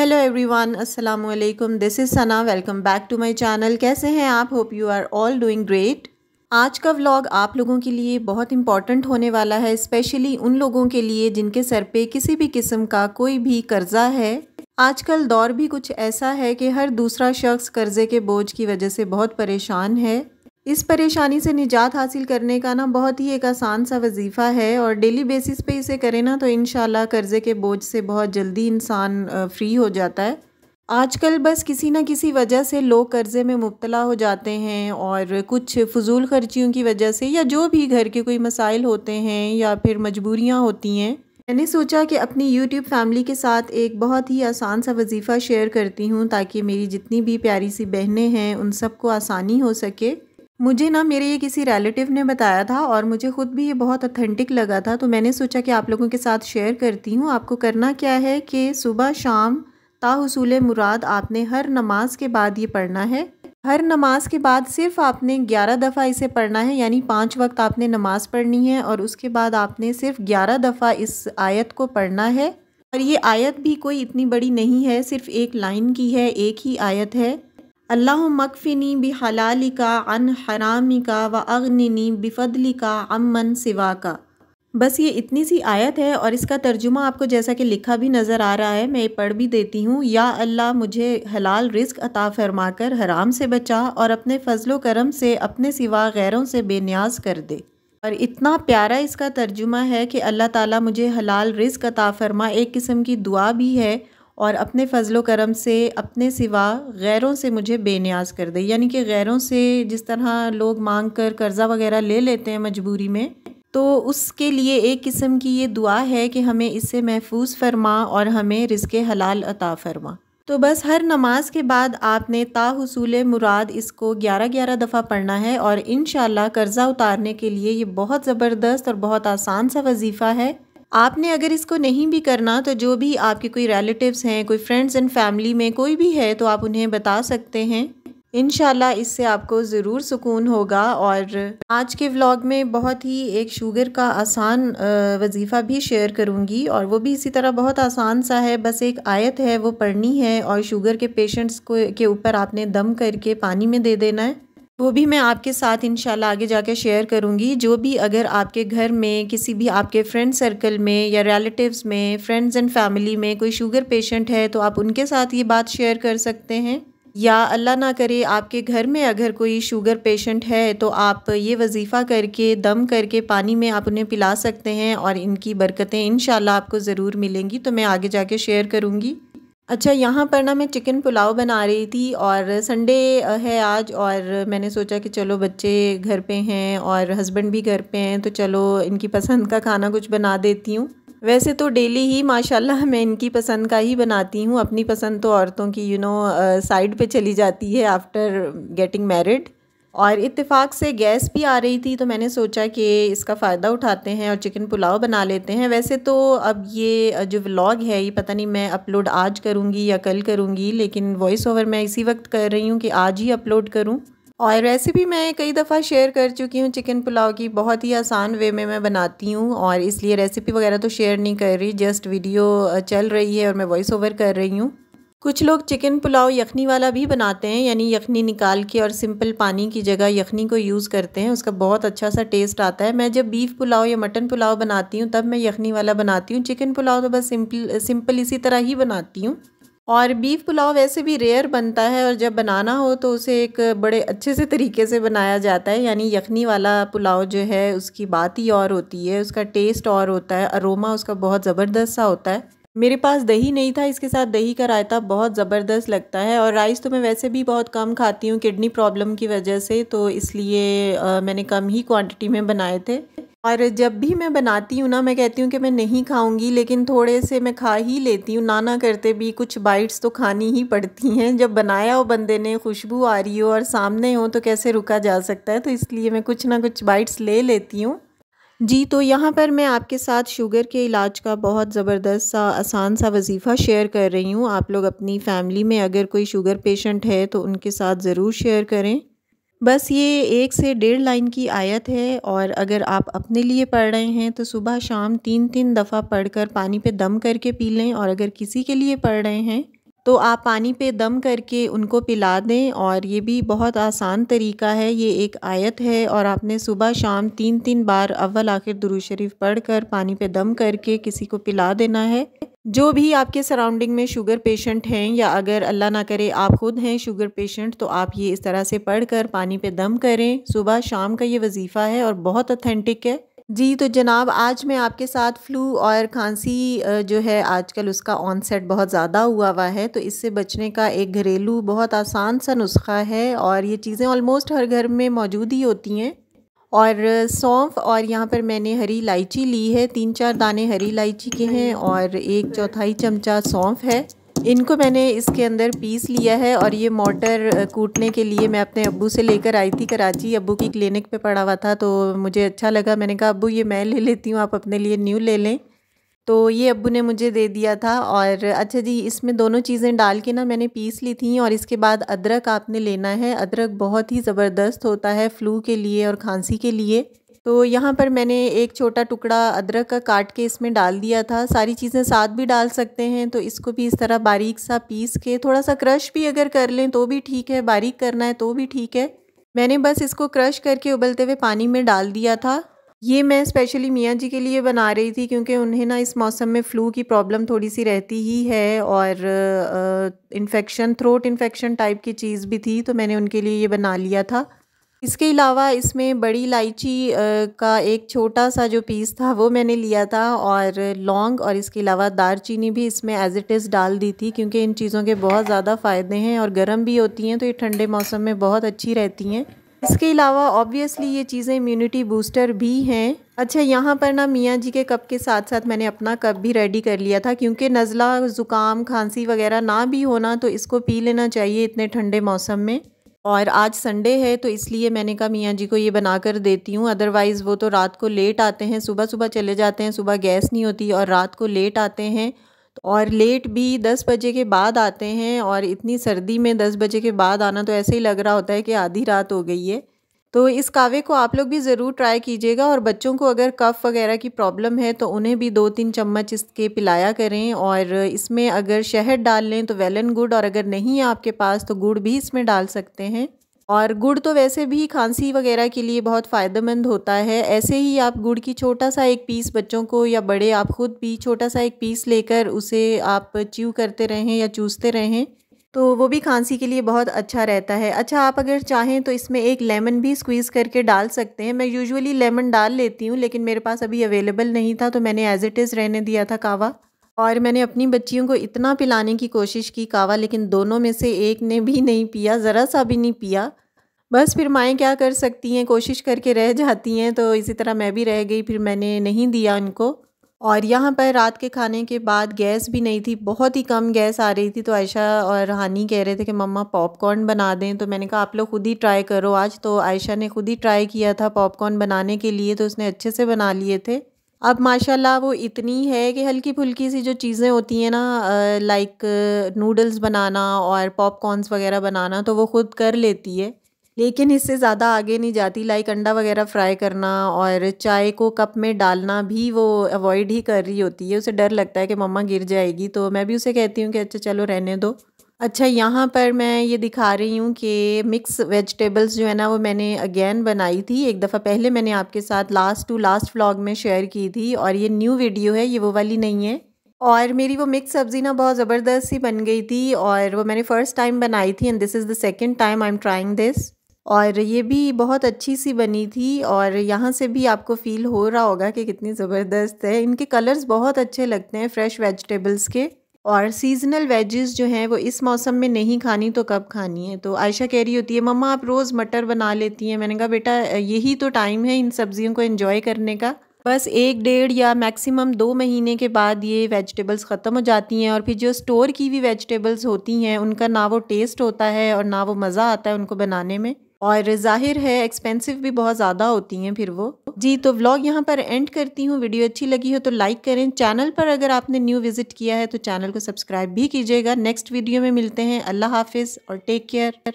Hello everyone, अस्सलाम वालेकुम। This is Sana. Welcome back to my channel. कैसे हैं आप? Hope you are all doing great. आज का व्लॉग आप लोगों के लिए बहुत इंपॉर्टेंट होने वाला है, स्पेशली उन लोगों के लिए जिनके सर पे किसी भी किस्म का कोई भी कर्जा है। आजकल दौर भी कुछ ऐसा है कि हर दूसरा शख्स कर्जे के बोझ की वजह से बहुत परेशान है। इस परेशानी से निजात हासिल करने का ना बहुत ही एक आसान सा वजीफ़ा है और डेली बेसिस पे इसे करें ना तो इंशाल्लाह कर्ज़े के बोझ से बहुत जल्दी इंसान फ्री हो जाता है। आजकल बस किसी न किसी वजह से लोग कर्ज़े में मुब्तला हो जाते हैं और कुछ फ़ुज़ूल ख़र्चियों की वजह से या जो भी घर के कोई मसाइल होते हैं या फिर मजबूरियाँ होती हैं। मैंने सोचा कि अपनी यूट्यूब फैमिली के साथ एक बहुत ही आसान सा वजीफ़ा शेयर करती हूँ ताकि मेरी जितनी भी प्यारी सी बहनें हैं उन सबको आसानी हो सके। मुझे ना मेरे ये किसी रिलेटिव ने बताया था और मुझे ख़ुद भी ये बहुत ऑथेंटिक लगा था, तो मैंने सोचा कि आप लोगों के साथ शेयर करती हूँ। आपको करना क्या है कि सुबह शाम ताहुसूले मुराद आपने हर नमाज के बाद ये पढ़ना है। हर नमाज के बाद सिर्फ आपने 11 दफ़ा इसे पढ़ना है, यानी 5 वक्त आपने नमाज़ पढ़नी है और उसके बाद आपने सिर्फ 11 दफ़ा इस आयत को पढ़ना है। और ये आयत भी कोई इतनी बड़ी नहीं है, सिर्फ एक लाइन की है, एक ही आयत है। अल्लाहुम्मकफ़िनी बिहलालिका अन हरामिका व अगनिनी बिफ़द्लिका अम्मन सिवाका। बस ये इतनी सी आयत है और इसका तर्जुमा आपको जैसा कि लिखा भी नज़र आ रहा है, मैं पढ़ भी देती हूँ। या अल्लाह मुझे हलाल रिज़्क़ अता फ़रमाकर हराम से बचा और अपने फ़ज़्ल व करम से अपने सिवा गैरों से बेनियाज कर दे। और इतना प्यारा इसका तर्जुमा है कि अल्लाह ताला मुझे हलाल रिज़्क़ अता फ़रमा एक किस्म की दुआ भी है और अपने फ़ज़्ल व करम से अपने सिवा गैरों से मुझे बेनियाज कर दे। यानी कि गैरों से जिस तरह लोग मांग कर कर्ज़ा वग़ैरह ले लेते हैं मजबूरी में, तो उसके लिए एक किस्म की ये दुआ है कि हमें इससे महफूज फरमा और हमें रिज़्क़े हलाल अता फ़रमा। तो बस हर नमाज के बाद आपने ताहुसूले मुराद इसको 11-11 दफ़ा पढ़ना है और इंशाल्लाह कर्ज़ा उतारने के लिए ये बहुत ज़बरदस्त और बहुत आसान सा वजीफ़ा है। आपने अगर इसको नहीं भी करना तो जो भी आपके कोई रिलेटिव्स हैं, कोई फ्रेंड्स एंड फैमिली में कोई भी है तो आप उन्हें बता सकते हैं। इंशाल्लाह इससे आपको ज़रूर सुकून होगा। और आज के व्लॉग में बहुत ही एक शुगर का आसान वजीफ़ा भी शेयर करूंगी और वो भी इसी तरह बहुत आसान सा है। बस एक आयत है वो पढ़नी है और शुगर के पेशेंट्स को के ऊपर आपने दम करके पानी में दे देना है। वो भी मैं आपके साथ इंशाल्लाह आगे जाके शेयर करूंगी। जो भी अगर आपके घर में किसी भी आपके फ्रेंड सर्कल में या रिलेटिव्स में, फ्रेंड्स एंड फैमिली में कोई शुगर पेशेंट है तो आप उनके साथ ये बात शेयर कर सकते हैं। या अल्लाह ना करे आपके घर में अगर कोई शुगर पेशेंट है तो आप ये वजीफ़ा करके दम करके पानी में आप उन्हें पिला सकते हैं और इनकी बरकतें इंशाल्लाह आपको ज़रूर मिलेंगी। तो मैं आगे जाके शेयर करूँगी। अच्छा, यहाँ पर ना मैं चिकन पुलाव बना रही थी और संडे है आज और मैंने सोचा कि चलो बच्चे घर पे हैं और हस्बैंड भी घर पे हैं तो चलो इनकी पसंद का खाना कुछ बना देती हूँ। वैसे तो डेली ही माशाल्लाह मैं इनकी पसंद का ही बनाती हूँ। अपनी पसंद तो औरतों की साइड पे चली जाती है आफ्टर गेटिंग मैरिड। और इत्तेफाक से गैस भी आ रही थी तो मैंने सोचा कि इसका फ़ायदा उठाते हैं और चिकन पुलाव बना लेते हैं। वैसे तो अब ये जो व्लॉग है ये पता नहीं मैं अपलोड आज करूँगी या कल करूँगी, लेकिन वॉइस ओवर मैं इसी वक्त कर रही हूँ कि आज ही अपलोड करूँ। और रेसिपी मैं कई दफ़ा शेयर कर चुकी हूँ चिकन पुलाव की, बहुत ही आसान वे में मैं बनाती हूँ और इसलिए रेसिपी वगैरह तो शेयर नहीं कर रही, जस्ट वीडियो चल रही है और मैं वॉइस ओवर कर रही हूँ। कुछ लोग चिकन पुलाव यखनी वाला भी बनाते हैं, यानी यखनी निकाल के और सिंपल पानी की जगह यखनी को यूज़ करते हैं, उसका बहुत अच्छा सा टेस्ट आता है। मैं जब बीफ पुलाव या मटन पुलाव बनाती हूँ तब मैं यखनी वाला बनाती हूँ। चिकन पुलाव तो बस सिंपल इसी तरह ही बनाती हूँ। और बीफ पुलाव वैसे भी रेयर बनता है और जब बनाना हो तो उसे एक बड़े अच्छे से तरीके से बनाया जाता है। यानी यखनी वाला पुलाव जो है उसकी बात ही और होती है, उसका टेस्ट और होता है, अरोमा उसका बहुत ज़बरदस्त सा होता है। मेरे पास दही नहीं था, इसके साथ दही का रायता बहुत ज़बरदस्त लगता है। और राइस तो मैं वैसे भी बहुत कम खाती हूँ किडनी प्रॉब्लम की वजह से, तो इसलिए मैंने कम ही क्वांटिटी में बनाए थे। और जब भी मैं बनाती हूँ ना मैं कहती हूँ कि मैं नहीं खाऊंगी, लेकिन थोड़े से मैं खा ही लेती हूँ, ना करते भी कुछ बाइट्स तो खानी ही पड़ती हैं। जब बनाया हो बंदे ने, खुशबू आ रही हो और सामने हो तो कैसे रुका जा सकता है, तो इसलिए मैं कुछ ना कुछ बाइट्स ले लेती हूँ। जी, तो यहाँ पर मैं आपके साथ शुगर के इलाज का बहुत ज़बरदस्त सा आसान सा वजीफ़ा शेयर कर रही हूँ। आप लोग अपनी फैमिली में अगर कोई शुगर पेशेंट है तो उनके साथ ज़रूर शेयर करें। बस ये 1 से 1.5 लाइन की आयत है और अगर आप अपने लिए पढ़ रहे हैं तो सुबह शाम 3-3 दफ़ा पढ़कर पानी पे दम करके पी लें, और अगर किसी के लिए पढ़ रहे हैं तो आप पानी पे दम करके उनको पिला दें। और ये भी बहुत आसान तरीका है, ये एक आयत है और आपने सुबह शाम 3-3 बार अव्वल आखिर दुरूद शरीफ पढ़कर पानी पे दम करके किसी को पिला देना है। जो भी आपके सराउंडिंग में शुगर पेशेंट हैं या अगर अल्लाह ना करे आप खुद हैं शुगर पेशेंट, तो आप ये इस तरह से पढ़कर पानी पे दम करें। सुबह शाम का ये वजीफ़ा है और बहुत ऑथेंटिक है। जी, तो जनाब आज मैं आपके साथ फ़्लू और खांसी जो है आजकल उसका ऑनसेट बहुत ज़्यादा हुआ है, तो इससे बचने का एक घरेलू बहुत आसान सा नुस्खा है और ये चीज़ें ऑलमोस्ट हर घर में मौजूद ही होती हैं। और सौंफ और यहाँ पर मैंने हरी इलायची ली है, 3-4 दाने हरी इलायची के हैं और 1/4 चमचा सौंफ है। इनको मैंने इसके अंदर पीस लिया है और ये मोटर कूटने के लिए मैं अपने अब्बू से लेकर आई थी कराची। अब्बू की क्लिनिक पे पड़ा हुआ था तो मुझे अच्छा लगा, मैंने कहा अब्बू ये मैं ले लेती हूँ, आप अपने लिए न्यू ले लें। तो ये अब्बू ने मुझे दे दिया था। और अच्छा जी, इसमें दोनों चीज़ें डाल के ना मैंने पीस ली थी। और इसके बाद अदरक आपने लेना है। अदरक बहुत ही ज़बरदस्त होता है फ़्लू के लिए और खांसी के लिए। तो यहाँ पर मैंने एक छोटा टुकड़ा अदरक का काट के इसमें डाल दिया था। सारी चीज़ें साथ भी डाल सकते हैं, तो इसको भी इस तरह बारीक सा पीस के, थोड़ा सा क्रश भी अगर कर लें तो भी ठीक है, बारीक करना है तो भी ठीक है। मैंने बस इसको क्रश करके उबलते हुए पानी में डाल दिया था। ये मैं स्पेशली मियाँ जी के लिए बना रही थी क्योंकि उन्हें ना इस मौसम में फ़्लू की प्रॉब्लम थोड़ी सी रहती ही है और इन्फेक्शन, थ्रोट इन्फेक्शन टाइप की चीज़ भी थी, तो मैंने उनके लिए ये बना लिया था। इसके अलावा इसमें बड़ी इलायची का एक छोटा सा जो पीस था वो मैंने लिया था और लौंग और इसके अलावा दालचीनी भी इसमें एज़ इट इज़ डाल दी थी क्योंकि इन चीज़ों के बहुत ज़्यादा फ़ायदे हैं और गर्म भी होती हैं, तो ये ठंडे मौसम में बहुत अच्छी रहती हैं। इसके अलावा ऑब्वियसली ये चीज़ें इम्यूनिटी बूस्टर भी हैं। अच्छा, यहाँ पर ना मियाँ जी के कप के साथ साथ मैंने अपना कप भी रेडी कर लिया था क्योंकि नज़ला, ज़ुकाम, खांसी वगैरह ना भी होना तो इसको पी लेना चाहिए इतने ठंडे मौसम में। और आज संडे है तो इसलिए मैंने कहा मियाँ जी को ये बना कर देती हूँ, अदरवाइज़ वो तो रात को लेट आते हैं, सुबह सुबह चले जाते हैं, सुबह गैस नहीं होती और रात को लेट आते हैं। और लेट भी 10 बजे के बाद आते हैं और इतनी सर्दी में 10 बजे के बाद आना तो ऐसे ही लग रहा होता है कि आधी रात हो गई है। तो इस कावे को आप लोग भी ज़रूर ट्राई कीजिएगा और बच्चों को अगर कफ़ वगैरह की प्रॉब्लम है तो उन्हें भी 2-3 चम्मच इसके पिलाया करें। और इसमें अगर शहद डाल लें तो वेल एंड गुड, और अगर नहीं है आपके पास तो गुड़ भी इसमें डाल सकते हैं। और गुड़ तो वैसे भी खांसी वगैरह के लिए बहुत फ़ायदेमंद होता है। ऐसे ही आप गुड़ की छोटा सा एक पीस बच्चों को या बड़े आप खुद भी छोटा सा एक पीस लेकर उसे आप च्यू करते रहें या चूसते रहें तो वो भी खांसी के लिए बहुत अच्छा रहता है। अच्छा, आप अगर चाहें तो इसमें एक लेमन भी स्क्वीज़ करके डाल सकते हैं। मैं यूजुअली लेमन डाल लेती हूँ लेकिन मेरे पास अभी अवेलेबल नहीं था तो मैंने एज़ इट इज़ रहने दिया था कावा। और मैंने अपनी बच्चियों को इतना पिलाने की कोशिश की कावा, लेकिन दोनों में से एक ने भी नहीं पिया, ज़रा सा भी नहीं पिया। बस फिर माएँ क्या कर सकती हैं, कोशिश करके रह जाती हैं, तो इसी तरह मैं भी रह गई, फिर मैंने नहीं दिया उनको। और यहाँ पर रात के खाने के बाद गैस भी नहीं थी, बहुत ही कम गैस आ रही थी, तो आयशा और हानी कह रहे थे कि मम्मा पॉपकॉर्न बना दें। तो मैंने कहा आप लोग खुद ही ट्राई करो आज। तो आयशा ने खुद ही ट्राई किया था पॉपकॉर्न बनाने के लिए, तो उसने अच्छे से बना लिए थे। अब माशाल्लाह वो इतनी है कि हल्की फुल्की सी जो चीज़ें होती हैं ना, लाइक नूडल्स बनाना और पॉपकॉर्न्स वगैरह बनाना, तो वो खुद कर लेती है, लेकिन इससे ज़्यादा आगे नहीं जाती। लाइक अंडा वगैरह फ्राई करना और चाय को कप में डालना भी वो अवॉइड ही कर रही होती है। उसे डर लगता है कि मम्मा गिर जाएगी, तो मैं भी उसे कहती हूँ कि अच्छा चलो रहने दो। अच्छा, यहाँ पर मैं ये दिखा रही हूँ कि मिक्स वेजिटेबल्स जो है ना वो मैंने अगेन बनाई थी। एक दफ़ा पहले मैंने आपके साथ लास्ट टू लास्ट व्लॉग में शेयर की थी और ये न्यू वीडियो है, ये वो वाली नहीं है। और मेरी वो मिक्स सब्ज़ी ना बहुत ज़बरदस्त सी बन गई थी और वो मैंने फ़र्स्ट टाइम बनाई थी and this is the second time I am trying this. और ये भी बहुत अच्छी सी बनी थी और यहाँ से भी आपको फ़ील हो रहा होगा कि कितनी ज़बरदस्त है। इनके कलर्स बहुत अच्छे लगते हैं फ्रेश वेजिटेबल्स के। और सीज़नल वेजेस जो हैं वो इस मौसम में नहीं खानी तो कब खानी है। तो आयशा कह रही होती है मम्मा आप रोज़ मटर बना लेती हैं। मैंने कहा बेटा यही तो टाइम है इन सब्जियों को एंजॉय करने का। बस 1-1.5 या मैक्सिमम 2 महीने के बाद ये वेजिटेबल्स ख़त्म हो जाती हैं और फिर जो स्टोर की हुई वेजिटेबल्स होती हैं उनका ना वो टेस्ट होता है और ना वो मज़ा आता है उनको बनाने में, और ज़ाहिर है एक्सपेंसिव भी बहुत ज़्यादा होती हैं फिर वो। जी, तो व्लॉग यहाँ पर एंड करती हूँ। वीडियो अच्छी लगी हो तो लाइक करें। चैनल पर अगर आपने न्यू विज़िट किया है तो चैनल को सब्सक्राइब भी कीजिएगा। नेक्स्ट वीडियो में मिलते हैं। अल्लाह हाफिज़ और टेक केयर।